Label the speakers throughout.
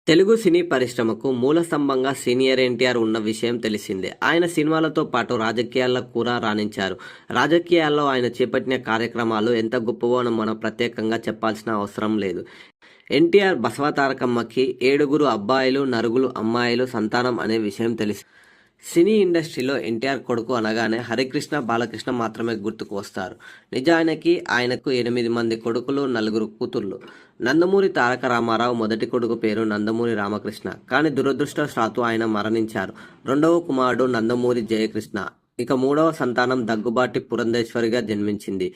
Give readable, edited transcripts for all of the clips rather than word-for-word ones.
Speaker 1: తెలుగు సినీ పరిశ్రమకు మూల స్తంభంగా సీనియర్ ఎన్టీఆర్ ఉన్న విషయం తెలిసిందే. ఆయన సినిమాలతో పాటు రాజకీయాల్లో కూడా రాణించారు. రాజకీయాల్లో ఆయన చేపట్టిన కార్యక్రమాలు ఎంత గొప్పవో మనం ప్రత్యేకంగా చెప్పాల్సిన అవసరం లేదు. ఎన్టీఆర్ బసవతారకమ్మకి 7 అబ్బాయిలు, 4 అమ్మాయిలు సంతానం అనే విషయం తెలుసు. సినీ ఇండస్ట్రీలో ఎన్టీఆర్ కొడుకు అనగానే హరికృష్ణ, బాలకృష్ణ మాత్రమే గుర్తుకు వస్తారు. నిజానికి ఆయనకు 8 మంది కొడుకులు, 4 కూతుర్లు. నందమూరి తారక రామారావు మొదటి కొడుకు పేరు నందమూరి రామకృష్ణ. కానీ దురదృష్టవశాత్తు ఆయన మరణించారు. రెండవ కుమారుడు నందమూరి జయకృష్ణ. ఇక 3వ సంతానం దగ్గుబాటి పురంధేశ్వరిగా జన్మించింది.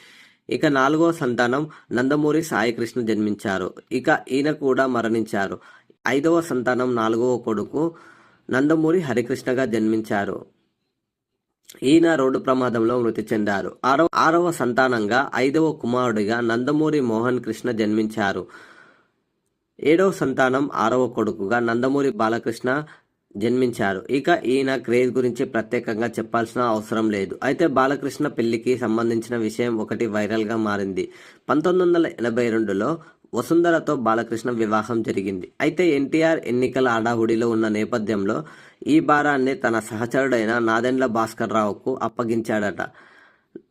Speaker 1: ఇక 4వ సంతానం నందమూరి సాయికృష్ణ జన్మించారు. ఇక ఈయన కూడా మరణించారు. 5వ సంతానం 4వ కొడుకు నందమూరి హరికృష్ణగా జన్మించారు. ఈయన రోడ్డు ప్రమాదంలో మృతి చెందారు. 6వ సంతానంగా 5వ కుమారుడిగా నందమూరి మోహన్ కృష్ణ జన్మించారు. 7వ సంతానం 6వ కొడుకుగా నందమూరి బాలకృష్ణ జన్మించారు. ఇక ఈయన క్రేజ్ గురించి ప్రత్యేకంగా చెప్పాల్సిన అవసరం లేదు. అయితే బాలకృష్ణ పెళ్లికి సంబంధించిన విషయం ఒకటి వైరల్గా మారింది. 1982లో వసుంధరతో బాలకృష్ణ వివాహం జరిగింది. అయితే ఎన్టీఆర్ ఎన్నికల హడావుడిలో ఉన్న నేపథ్యంలో ఈ భారాన్ని తన సహచరుడైన నాదెండ్ల భాస్కర్ రావుకు అప్పగించాడట.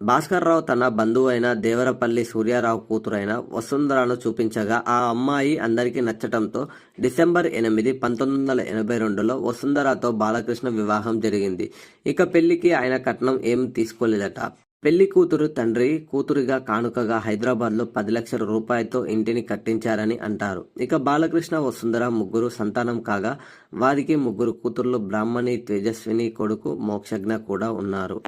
Speaker 1: భాస్కర్ రావు తన బంధువైన దేవరపల్లి సూర్యారావు కూతురైన వసుంధరను చూపించగా ఆ అమ్మాయి అందరికీ నచ్చటంతో డిసెంబర్ 8, 1982లో వసుంధరతో బాలకృష్ణ వివాహం జరిగింది. ఇక పెళ్లికి ఆయన కట్నం ఏం తీసుకోలేదట. పెళ్లి కూతురు తండ్రి కూతురిగా కానుకగా హైదరాబాద్లో 10 లక్షల రూపాయలతో ఇంటిని కట్టించారని అంటారు. ఇక బాలకృష్ణ, వసుంధర ముగ్గురు సంతానం కాగా వారికి 3 కూతుర్లు బ్రాహ్మణి, తేజస్విని, కొడుకు మోక్షజ్ఞ కూడా ఉన్నారు.